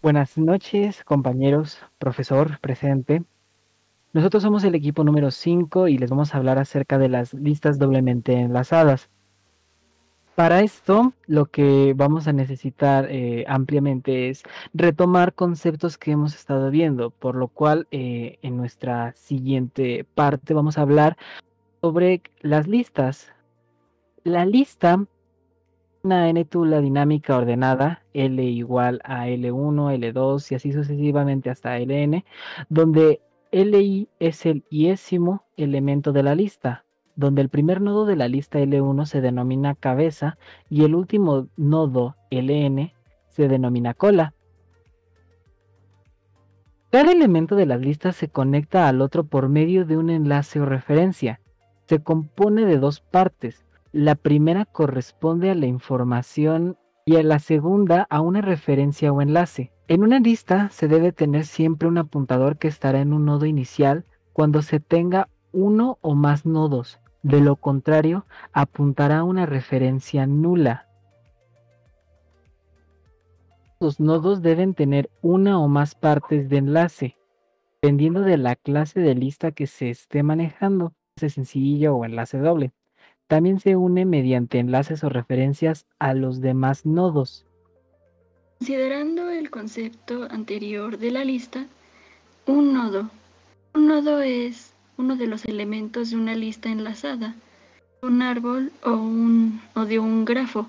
Buenas noches, compañeros, profesor presente. Nosotros somos el equipo número 5 y les vamos a hablar acerca de las listas doblemente enlazadas. Para esto, lo que vamos a necesitar ampliamente es retomar conceptos que hemos estado viendo, por lo cual en nuestra siguiente parte vamos a hablar sobre las listas. La lista una n-tula dinámica ordenada, L igual a L1, L2 y así sucesivamente hasta Ln, donde Li es el iésimo elemento de la lista, donde el primer nodo de la lista L1 se denomina cabeza y el último nodo Ln se denomina cola. Cada elemento de las listas se conecta al otro por medio de un enlace o referencia. Se compone de dos partes. La primera corresponde a la información y a la segunda a una referencia o enlace. En una lista se debe tener siempre un apuntador que estará en un nodo inicial cuando se tenga uno o más nodos. De lo contrario, apuntará a una referencia nula. Los nodos deben tener una o más partes de enlace, dependiendo de la clase de lista que se esté manejando, enlace sencillo o enlace doble. También se une mediante enlaces o referencias a los demás nodos. Considerando el concepto anterior de la lista, un nodo. Un nodo es uno de los elementos de una lista enlazada, un árbol o de un grafo.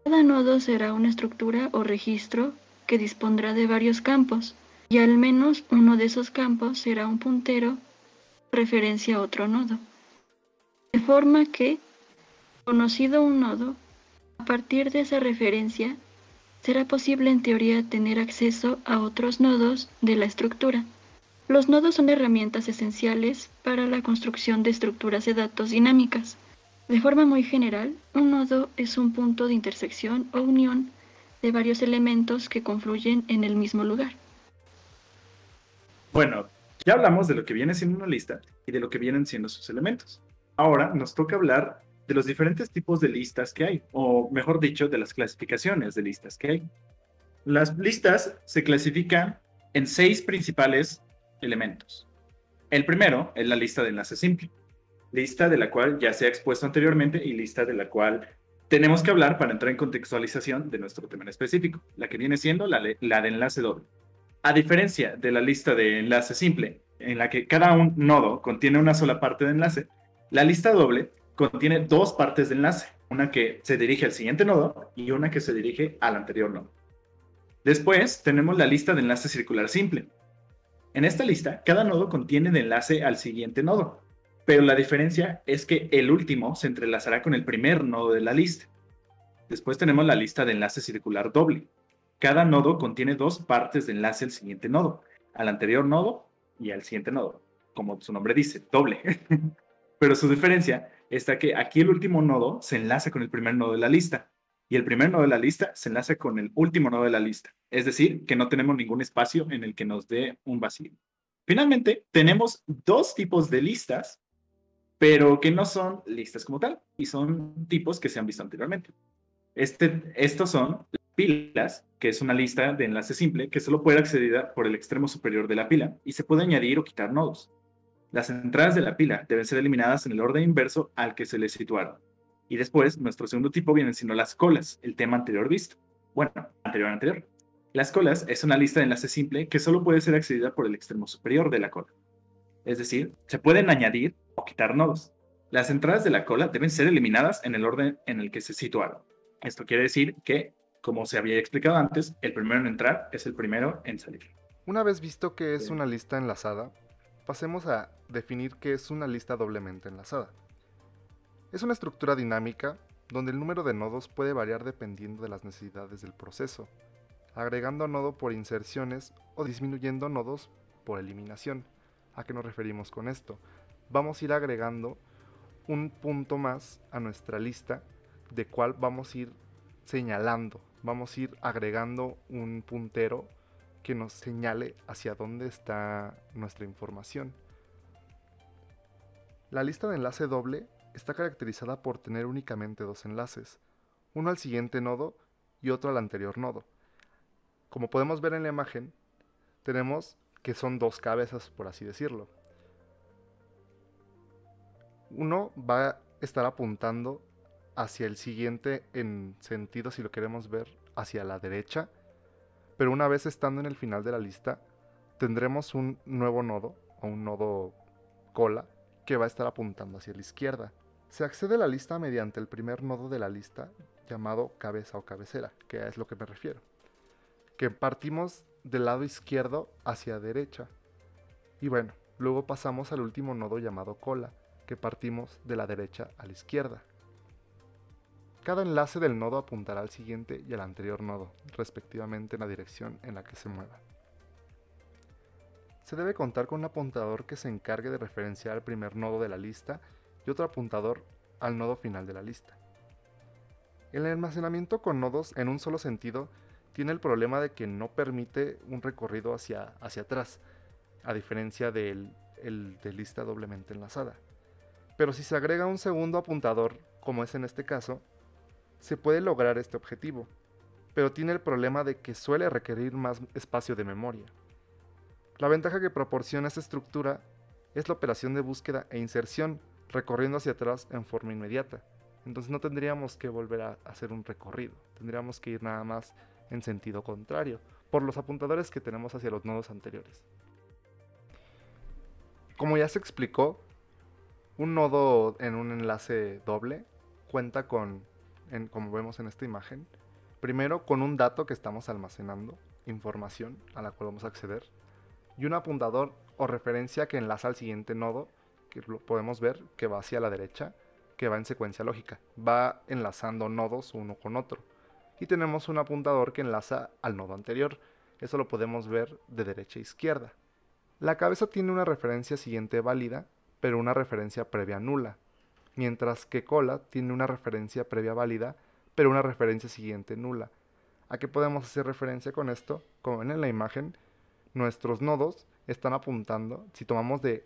Cada nodo será una estructura o registro que dispondrá de varios campos, y al menos uno de esos campos será un puntero referencia a otro nodo. De forma que, conocido un nodo, a partir de esa referencia, será posible en teoría tener acceso a otros nodos de la estructura. Los nodos son herramientas esenciales para la construcción de estructuras de datos dinámicas. De forma muy general, un nodo es un punto de intersección o unión de varios elementos que confluyen en el mismo lugar. Bueno, ya hablamos de lo que viene siendo una lista y de lo que vienen siendo sus elementos. Ahora nos toca hablar de los diferentes tipos de listas que hay, o mejor dicho, de las clasificaciones de listas que hay. Las listas se clasifican en 6 principales elementos. El primero es la lista de enlace simple, lista de la cual ya se ha expuesto anteriormente y lista de la cual tenemos que hablar para entrar en contextualización de nuestro tema en específico, la que viene siendo la de enlace doble. A diferencia de la lista de enlace simple, en la que cada un nodo contiene una sola parte de enlace, la lista doble contiene dos partes de enlace, una que se dirige al siguiente nodo y una que se dirige al anterior nodo. Después tenemos la lista de enlace circular simple. En esta lista, cada nodo contiene el enlace al siguiente nodo, pero la diferencia es que el último se entrelazará con el primer nodo de la lista. Después tenemos la lista de enlace circular doble. Cada nodo contiene dos partes de enlace al siguiente nodo, al anterior nodo y al siguiente nodo, como su nombre dice, doble. Pero su diferencia está que aquí el último nodo se enlaza con el primer nodo de la lista y el primer nodo de la lista se enlaza con el último nodo de la lista. Es decir, que no tenemos ningún espacio en el que nos dé un vacío. Finalmente, tenemos dos tipos de listas, pero que no son listas como tal y son tipos que se han visto anteriormente. Estos son pilas, que es una lista de enlace simple que solo puede acceder por el extremo superior de la pila y se puede añadir o quitar nodos. Las entradas de la pila deben ser eliminadas en el orden inverso al que se les situaron. Y después, nuestro segundo tipo vienen siendo las colas, el tema anterior visto. Bueno, anterior. Las colas es una lista de enlace simple que solo puede ser accedida por el extremo superior de la cola. Es decir, se pueden añadir o quitar nodos. Las entradas de la cola deben ser eliminadas en el orden en el que se situaron. Esto quiere decir que, como se había explicado antes, el primero en entrar es el primero en salir. Una vez visto qué es Bien. una lista enlazada, pasemos a definir qué es una lista doblemente enlazada. Es una estructura dinámica donde el número de nodos puede variar dependiendo de las necesidades del proceso, agregando nodo por inserciones o disminuyendo nodos por eliminación. ¿A qué nos referimos con esto? Vamos a ir agregando un punto más a nuestra lista, de cual vamos a ir señalando, vamos a ir agregando un puntero que nos señale hacia dónde está nuestra información. La lista de enlace doble está caracterizada por tener únicamente dos enlaces, uno al siguiente nodo y otro al anterior nodo. Como podemos ver en la imagen, tenemos que son dos cabezas, por así decirlo. Uno va a estar apuntando hacia el siguiente en sentido, si lo queremos ver, hacia la derecha, pero una vez estando en el final de la lista, tendremos un nuevo nodo, o un nodo cola, que va a estar apuntando hacia la izquierda. Se accede a la lista mediante el primer nodo de la lista, llamado cabeza o cabecera, que es lo que me refiero. Que partimos del lado izquierdo hacia derecha. Y bueno, luego pasamos al último nodo llamado cola, que partimos de la derecha a la izquierda. Cada enlace del nodo apuntará al siguiente y al anterior nodo, respectivamente en la dirección en la que se mueva. Se debe contar con un apuntador que se encargue de referenciar al primer nodo de la lista y otro apuntador al nodo final de la lista. El almacenamiento con nodos en un solo sentido tiene el problema de que no permite un recorrido hacia atrás, a diferencia de lista doblemente enlazada. Pero si se agrega un segundo apuntador, como es en este caso, se puede lograr este objetivo, pero tiene el problema de que suele requerir más espacio de memoria. La ventaja que proporciona esta estructura es la operación de búsqueda e inserción, recorriendo hacia atrás en forma inmediata. Entonces no tendríamos que volver a hacer un recorrido, tendríamos que ir nada más en sentido contrario, por los apuntadores que tenemos hacia los nodos anteriores. Como ya se explicó, un nodo en un enlace doble cuenta con, como vemos en esta imagen, primero con un dato que estamos almacenando, información a la cual vamos a acceder, y un apuntador o referencia que enlaza al siguiente nodo, que lo podemos ver que va hacia la derecha, que va en secuencia lógica, va enlazando nodos uno con otro. Y tenemos un apuntador que enlaza al nodo anterior, eso lo podemos ver de derecha a izquierda. La cabeza tiene una referencia siguiente válida, pero una referencia previa nula, mientras que cola tiene una referencia previa válida, pero una referencia siguiente nula. ¿A qué podemos hacer referencia con esto? Como ven en la imagen, nuestros nodos están apuntando, si tomamos de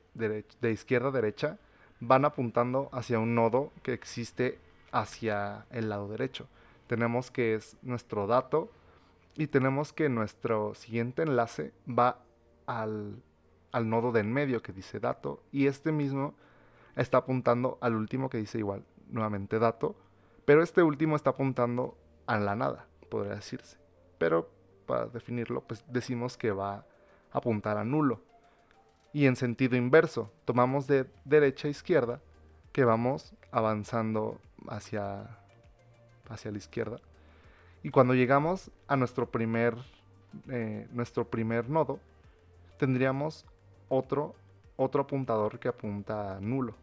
izquierda a derecha, van apuntando hacia un nodo que existe hacia el lado derecho. Tenemos que es nuestro dato y tenemos que nuestro siguiente enlace va al nodo de en medio que dice dato, y este mismo está apuntando al último que dice igual, nuevamente dato, pero este último está apuntando a la nada, podría decirse. Pero para definirlo, pues decimos que va a apuntar a nulo. Y en sentido inverso, tomamos de derecha a izquierda, que vamos avanzando hacia la izquierda. Y cuando llegamos a nuestro primer nodo, tendríamos otro apuntador que apunta a nulo.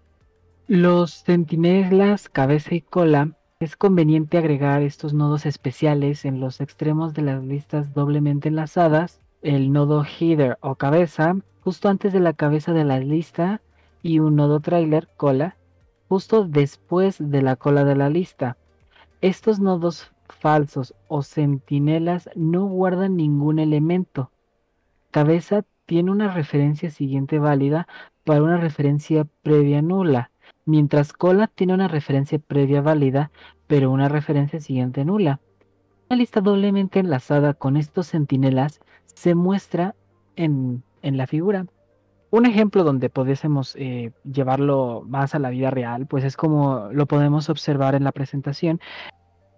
Los centinelas, cabeza y cola, es conveniente agregar estos nodos especiales en los extremos de las listas doblemente enlazadas, el nodo header o cabeza, justo antes de la cabeza de la lista, y un nodo trailer, cola, justo después de la cola de la lista. Estos nodos falsos o centinelas no guardan ningún elemento. Cabeza tiene una referencia siguiente válida para una referencia previa nula, mientras cola tiene una referencia previa válida, pero una referencia siguiente nula. Una lista doblemente enlazada con estos centinelas se muestra en la figura. Un ejemplo donde pudiésemos llevarlo más a la vida real, pues es como lo podemos observar en la presentación,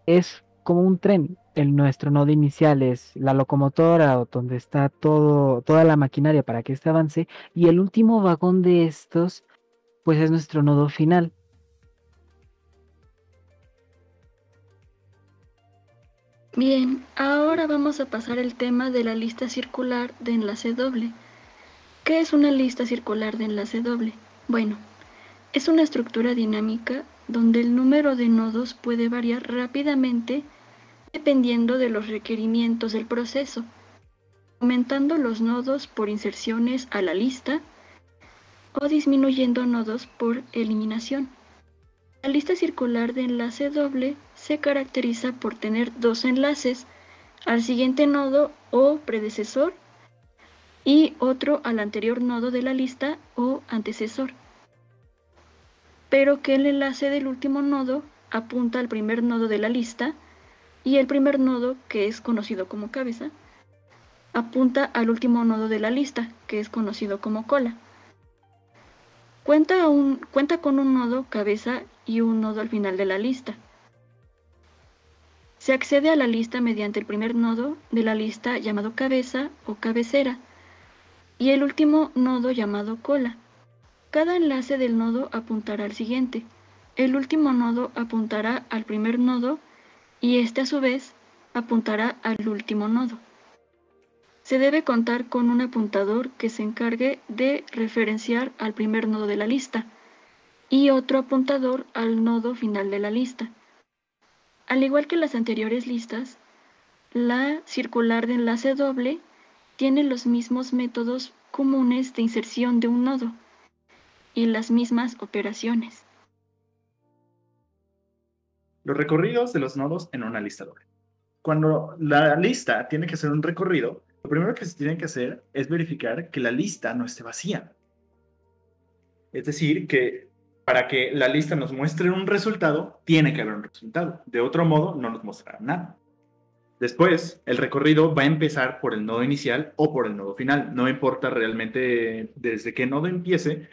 es como un tren. Nuestro nodo inicial es la locomotora, o donde está toda la maquinaria para que éste avance, y el último vagón de estos, pues es nuestro nodo final. Bien, ahora vamos a pasar al tema de la lista circular de enlace doble. ¿Qué es una lista circular de enlace doble? Bueno, es una estructura dinámica donde el número de nodos puede variar rápidamente dependiendo de los requerimientos del proceso, aumentando los nodos por inserciones a la lista o disminuyendo nodos por eliminación. La lista circular de enlace doble se caracteriza por tener dos enlaces al siguiente nodo o predecesor y otro al anterior nodo de la lista o antecesor, pero que el enlace del último nodo apunta al primer nodo de la lista y el primer nodo, que es conocido como cabeza, apunta al último nodo de la lista, que es conocido como cola. Cuenta con un nodo cabeza y un nodo al final de la lista. Se accede a la lista mediante el primer nodo de la lista llamado cabeza o cabecera y el último nodo llamado cola. Cada enlace del nodo apuntará al siguiente. El último nodo apuntará al primer nodo y este a su vez apuntará al último nodo. Se debe contar con un apuntador que se encargue de referenciar al primer nodo de la lista y otro apuntador al nodo final de la lista. Al igual que las anteriores listas, la circular de enlace doble tiene los mismos métodos comunes de inserción de un nodo y las mismas operaciones. Los recorridos de los nodos en una lista doble. Cuando la lista tiene que hacer un recorrido, lo primero que se tiene que hacer es verificar que la lista no esté vacía. Es decir, que para que la lista nos muestre un resultado, tiene que haber un resultado. De otro modo, no nos mostrará nada. Después, el recorrido va a empezar por el nodo inicial o por el nodo final. No importa realmente desde qué nodo empiece.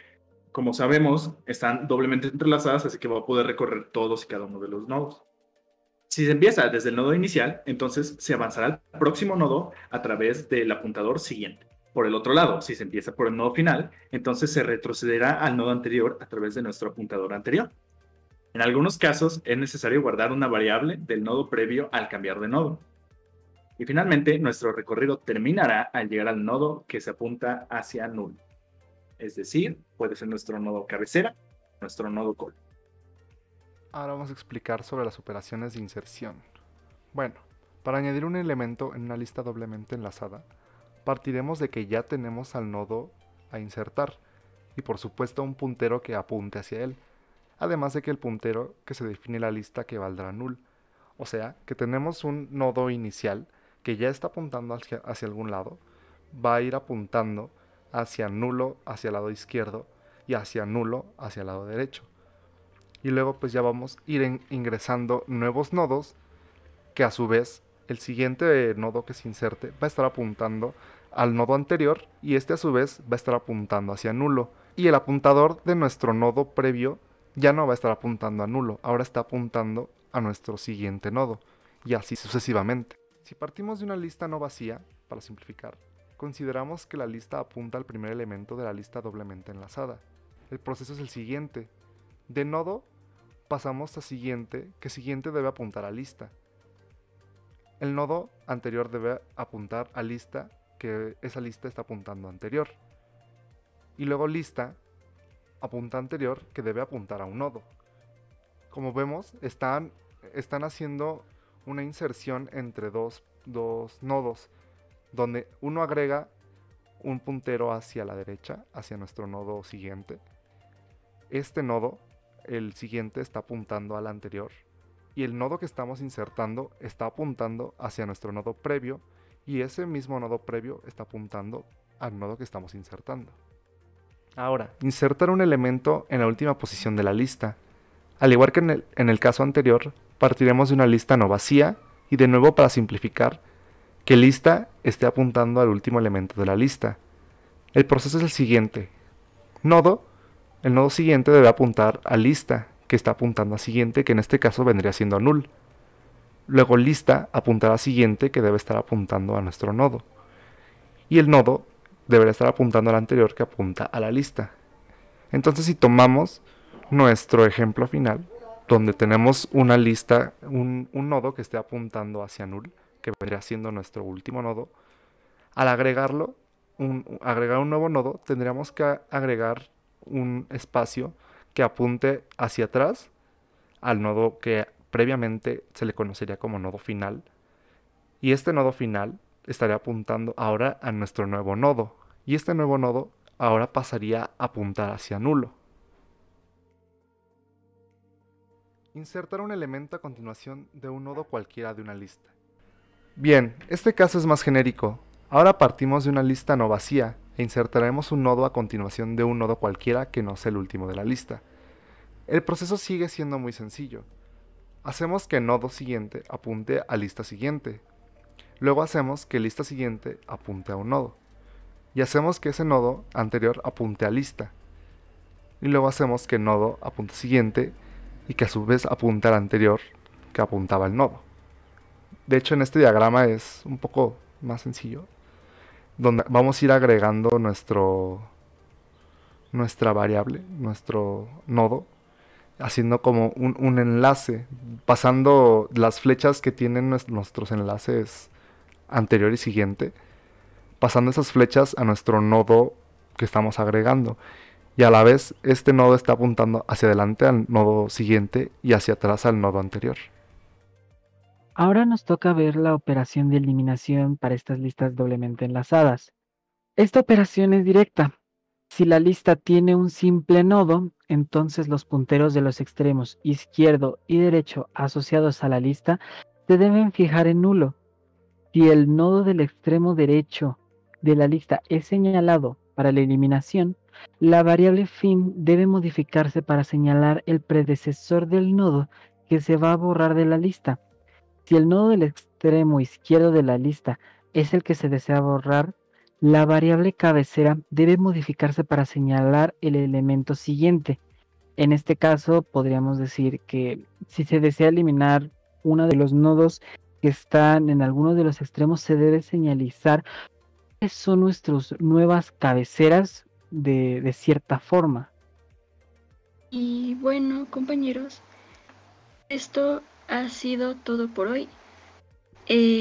Como sabemos, están doblemente entrelazadas, así que va a poder recorrer todos y cada uno de los nodos. Si se empieza desde el nodo inicial, entonces se avanzará al próximo nodo a través del apuntador siguiente. Por el otro lado, si se empieza por el nodo final, entonces se retrocederá al nodo anterior a través de nuestro apuntador anterior. En algunos casos es necesario guardar una variable del nodo previo al cambiar de nodo. Y finalmente, nuestro recorrido terminará al llegar al nodo que se apunta hacia null. Es decir, puede ser nuestro nodo cabecera, nuestro nodo cola. Ahora vamos a explicar sobre las operaciones de inserción. Bueno, para añadir un elemento en una lista doblemente enlazada, partiremos de que ya tenemos al nodo a insertar y por supuesto un puntero que apunte hacia él, además de que el puntero que se define la lista que valdrá null. O sea, que tenemos un nodo inicial que ya está apuntando hacia algún lado, va a ir apuntando hacia nulo hacia el lado izquierdo y hacia nulo hacia el lado derecho. Y luego pues ya vamos a ir ingresando nuevos nodos que a su vez el siguiente nodo que se inserte va a estar apuntando al nodo anterior y este a su vez va a estar apuntando hacia nulo. Y el apuntador de nuestro nodo previo ya no va a estar apuntando a nulo, ahora está apuntando a nuestro siguiente nodo y así sucesivamente. Si partimos de una lista no vacía, para simplificar, consideramos que la lista apunta al primer elemento de la lista doblemente enlazada. El proceso es el siguiente. De nodo pasamos a siguiente, que siguiente debe apuntar a lista. El nodo anterior debe apuntar a lista, que esa lista está apuntando a anterior. Y luego lista apunta a anterior, que debe apuntar a un nodo. Como vemos, están haciendo una inserción entre dos nodos, donde uno agrega un puntero hacia la derecha, hacia nuestro nodo siguiente. Este nodo, el siguiente, está apuntando al anterior y el nodo que estamos insertando está apuntando hacia nuestro nodo previo y ese mismo nodo previo está apuntando al nodo que estamos insertando. Ahora, insertar un elemento en la última posición de la lista. Al igual que en el caso anterior, partiremos de una lista no vacía y de nuevo para simplificar, que lista esté apuntando al último elemento de la lista. El proceso es el siguiente. El nodo siguiente debe apuntar a lista, que está apuntando a siguiente, que en este caso vendría siendo null. Luego lista apuntará a siguiente, que debe estar apuntando a nuestro nodo. Y el nodo deberá estar apuntando al anterior, que apunta a la lista. Entonces si tomamos nuestro ejemplo final, donde tenemos una lista, un nodo que esté apuntando hacia null, que vendría siendo nuestro último nodo, al agregar un nuevo nodo, tendríamos que agregar un espacio que apunte hacia atrás al nodo que previamente se le conocería como nodo final. Y este nodo final estaría apuntando ahora a nuestro nuevo nodo. Y este nuevo nodo ahora pasaría a apuntar hacia nulo. Insertar un elemento a continuación de un nodo cualquiera de una lista. Bien, este caso es más genérico. Ahora partimos de una lista no vacía e insertaremos un nodo a continuación de un nodo cualquiera que no sea el último de la lista. El proceso sigue siendo muy sencillo. Hacemos que el nodo siguiente apunte a lista siguiente. Luego hacemos que lista siguiente apunte a un nodo. Y hacemos que ese nodo anterior apunte a lista. Y luego hacemos que el nodo apunte siguiente y que a su vez apunte al anterior que apuntaba el nodo. De hecho, en este diagrama es un poco más sencillo, donde vamos a ir agregando nuestra variable, nuestro nodo, haciendo como un enlace, pasando las flechas que tienen nuestros enlaces anterior y siguiente, pasando esas flechas a nuestro nodo que estamos agregando. Y a la vez este nodo está apuntando hacia adelante al nodo siguiente y hacia atrás al nodo anterior. Ahora nos toca ver la operación de eliminación para estas listas doblemente enlazadas. Esta operación es directa. Si la lista tiene un simple nodo, entonces los punteros de los extremos izquierdo y derecho asociados a la lista se deben fijar en nulo. Si el nodo del extremo derecho de la lista es señalado para la eliminación, la variable fin debe modificarse para señalar el predecesor del nodo que se va a borrar de la lista. Si el nodo del extremo izquierdo de la lista es el que se desea borrar, la variable cabecera debe modificarse para señalar el elemento siguiente. En este caso, podríamos decir que si se desea eliminar uno de los nodos que están en alguno de los extremos, se debe señalizar cuáles son nuestras nuevas cabeceras de cierta forma. Y bueno, compañeros, esto ha sido todo por hoy.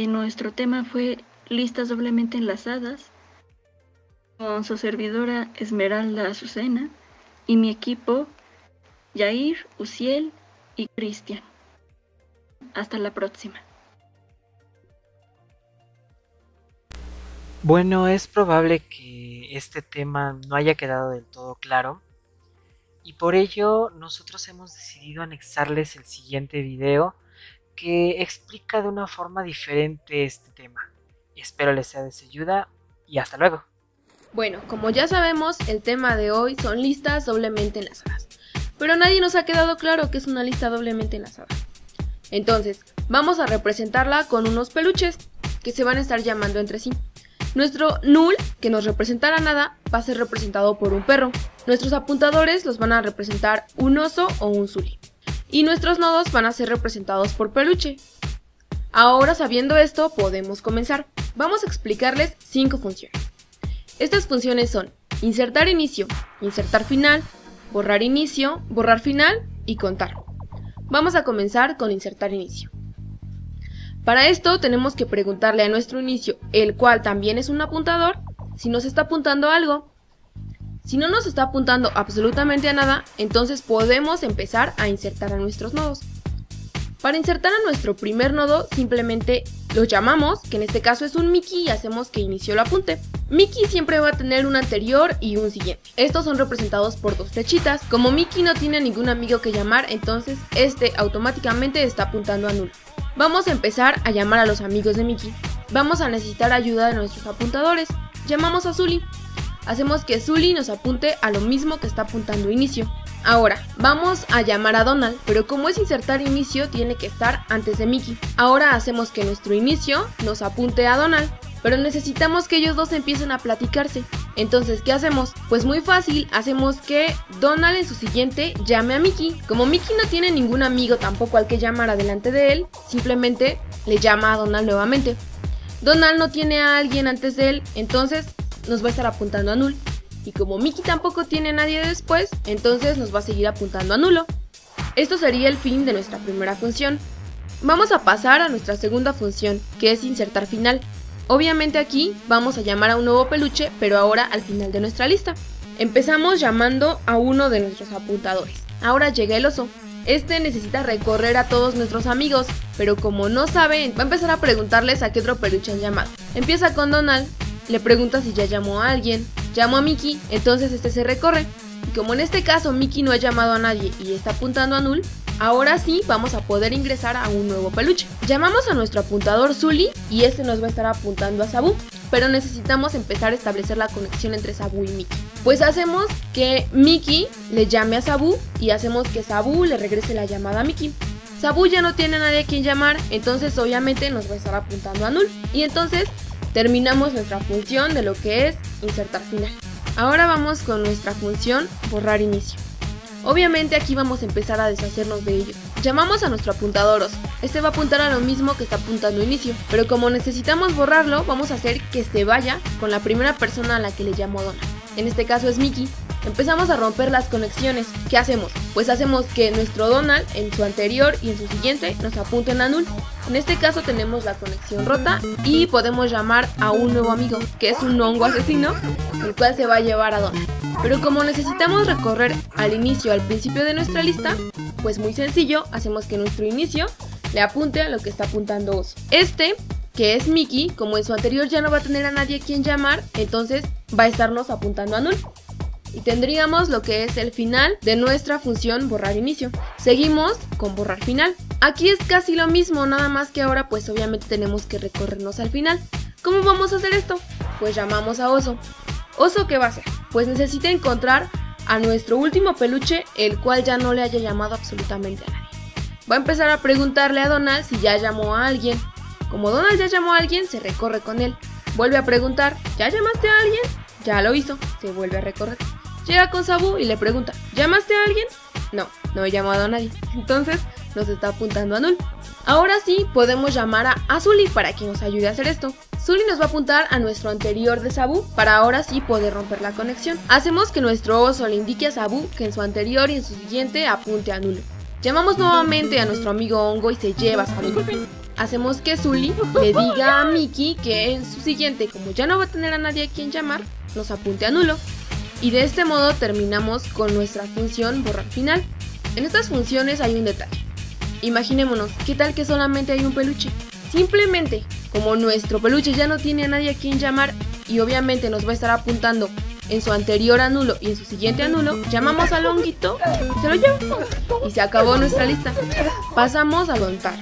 Nuestro tema fue listas doblemente enlazadas, con su servidora Esmeralda Azucena y mi equipo Yair, Uciel y Cristian. Hasta la próxima. Bueno, es probable que este tema no haya quedado del todo claro y por ello nosotros hemos decidido anexarles el siguiente video que explica de una forma diferente este tema. Espero les sea de su ayuda y hasta luego. Bueno, como ya sabemos, el tema de hoy son listas doblemente enlazadas, pero nadie nos ha quedado claro qué es una lista doblemente enlazada. Entonces, vamos a representarla con unos peluches que se van a estar llamando entre sí. Nuestro null, que nos representará nada, va a ser representado por un perro. Nuestros apuntadores los van a representar un oso o un zuli. Y nuestros nodos van a ser representados por peluche. Ahora, sabiendo esto, podemos comenzar. Vamos a explicarles 5 funciones. Estas funciones son insertar inicio, insertar final, borrar inicio, borrar final y contar. Vamos a comenzar con insertar inicio. Para esto tenemos que preguntarle a nuestro inicio, el cual también es un apuntador, si nos está apuntando algo. Si no nos está apuntando absolutamente a nada, entonces podemos empezar a insertar a nuestros nodos. Para insertar a nuestro primer nodo, simplemente lo llamamos, que en este caso es un Mickey, y hacemos que inició el apunte. Mickey siempre va a tener un anterior y un siguiente. Estos son representados por 2 flechitas. Como Mickey no tiene ningún amigo que llamar, entonces este automáticamente está apuntando a nulo. Vamos a empezar a llamar a los amigos de Mickey. Vamos a necesitar ayuda de nuestros apuntadores. Llamamos a Zuli. Hacemos que Zuli nos apunte a lo mismo que está apuntando inicio. Ahora, vamos a llamar a Donald, pero como es insertar inicio, tiene que estar antes de Mickey. Ahora hacemos que nuestro inicio nos apunte a Donald, pero necesitamos que ellos dos empiecen a platicarse. Entonces, ¿qué hacemos? Pues muy fácil, hacemos que Donald en su siguiente llame a Mickey. Como Mickey no tiene ningún amigo tampoco al que llamar adelante de él, simplemente le llama a Donald nuevamente. Donald no tiene a alguien antes de él, entonces nos va a estar apuntando a null. Y como Mickey tampoco tiene a nadie después, entonces nos va a seguir apuntando a nulo. Esto sería el fin de nuestra primera función. Vamos a pasar a nuestra segunda función, que es insertar final. Obviamente aquí vamos a llamar a un nuevo peluche, pero ahora al final de nuestra lista. Empezamos llamando a uno de nuestros apuntadores. Ahora llega el oso. Este necesita recorrer a todos nuestros amigos, pero como no sabe, va a empezar a preguntarles a qué otro peluche han llamado. Empieza con Donald, le pregunta si ya llamó a alguien, llamó a Mickey, entonces este se recorre. Y como en este caso Mickey no ha llamado a nadie y está apuntando a null, ahora sí vamos a poder ingresar a un nuevo peluche. Llamamos a nuestro apuntador Zuli y este nos va a estar apuntando a Sabu, pero necesitamos empezar a establecer la conexión entre Sabu y Mickey. Pues hacemos que Mickey le llame a Sabu y hacemos que Sabu le regrese la llamada a Mickey. Sabu ya no tiene a nadie a quien llamar, entonces obviamente nos va a estar apuntando a null. Y entonces terminamos nuestra función de lo que es insertar final. Ahora vamos con nuestra función borrar inicio. Obviamente aquí vamos a empezar a deshacernos de ello. Llamamos a nuestro apuntador oso. Este va a apuntar a lo mismo que está apuntando inicio, pero como necesitamos borrarlo, vamos a hacer que se vaya con la primera persona a la que le llamo Donald. En este caso es Mickey. Empezamos a romper las conexiones. ¿Qué hacemos? Pues hacemos que nuestro Donald en su anterior y en su siguiente nos apunten a null. En este caso tenemos la conexión rota y podemos llamar a un nuevo amigo, que es un hongo asesino, el cual se va a llevar a Donald. Pero como necesitamos recorrer al inicio al principio de nuestra lista, pues muy sencillo, hacemos que nuestro inicio le apunte a lo que está apuntando oso. Este, que es Mickey, como en su anterior ya no va a tener a nadie a quien llamar, entonces va a estarnos apuntando a null. Y tendríamos lo que es el final de nuestra función borrar inicio. Seguimos con borrar final. Aquí es casi lo mismo, nada más que ahora pues obviamente tenemos que recorrernos al final. ¿Cómo vamos a hacer esto? Pues llamamos a oso. ¿Oso qué va a hacer? Pues necesita encontrar a nuestro último peluche, el cual ya no le haya llamado absolutamente a nadie. Va a empezar a preguntarle a Donald si ya llamó a alguien. Como Donald ya llamó a alguien, se recorre con él. Vuelve a preguntar, ¿ya llamaste a alguien? Ya lo hizo, se vuelve a recorrer. Llega con Sabu y le pregunta, ¿llamaste a alguien? No he llamado a nadie. Entonces nos está apuntando a null. Ahora sí podemos llamar a Zully para que nos ayude a hacer esto. Zully nos va a apuntar a nuestro anterior de Sabu para ahora sí poder romper la conexión. Hacemos que nuestro oso le indique a Sabu que en su anterior y en su siguiente apunte a nulo. Llamamos nuevamente a nuestro amigo hongo y se lleva a Sabu. Hacemos que Zully le diga a Mickey que en su siguiente, como ya no va a tener a nadie a quien llamar, nos apunte a nulo. Y de este modo terminamos con nuestra función borrar final. En estas funciones hay un detalle. Imaginémonos, ¿qué tal que solamente hay un peluche? Simplemente, como nuestro peluche ya no tiene a nadie a quien llamar y obviamente nos va a estar apuntando en su anterior a nulo y en su siguiente a nulo, llamamos al honguito, se lo lleva y se acabó nuestra lista. Pasamos a contar.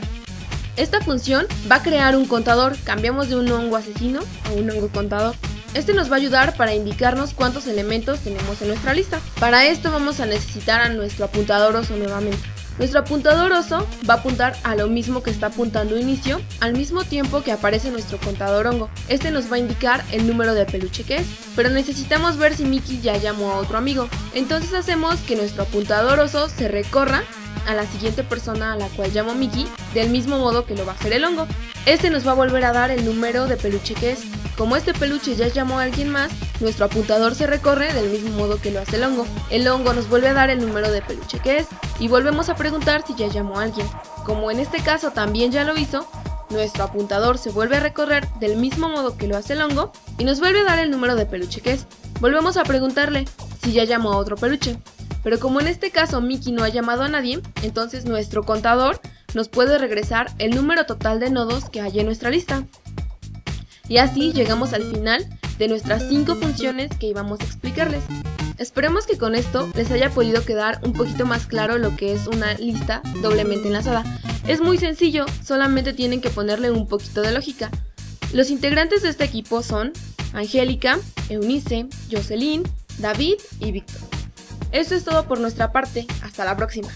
Esta función va a crear un contador, cambiamos de un hongo asesino a un hongo contador. Este nos va a ayudar para indicarnos cuántos elementos tenemos en nuestra lista. Para esto vamos a necesitar a nuestro apuntador oso nuevamente. Nuestro apuntador oso va a apuntar a lo mismo que está apuntando inicio, al mismo tiempo que aparece nuestro contador hongo. Este nos va a indicar el número de peluche que es, pero necesitamos ver si Mickey ya llamó a otro amigo. Entonces hacemos que nuestro apuntador oso se recorra a la siguiente persona a la cual llamó Mickey, del mismo modo que lo va a hacer el hongo. Este nos va a volver a dar el número de peluche que es. Como este peluche ya llamó a alguien más, nuestro apuntador se recorre del mismo modo que lo hace el hongo. El hongo nos vuelve a dar el número de peluche que es y volvemos a preguntar si ya llamó a alguien. Como en este caso también ya lo hizo, nuestro apuntador se vuelve a recorrer del mismo modo que lo hace el hongo y nos vuelve a dar el número de peluche que es. Volvemos a preguntarle si ya llamó a otro peluche. Pero como en este caso Mickey no ha llamado a nadie, entonces nuestro contador nos puede regresar el número total de nodos que hay en nuestra lista. Y así llegamos al final de nuestras 5 funciones que íbamos a explicarles. Esperemos que con esto les haya podido quedar un poquito más claro lo que es una lista doblemente enlazada. Es muy sencillo, solamente tienen que ponerle un poquito de lógica. Los integrantes de este equipo son Angélica, Eunice, Jocelyn, David y Víctor. Esto es todo por nuestra parte, hasta la próxima.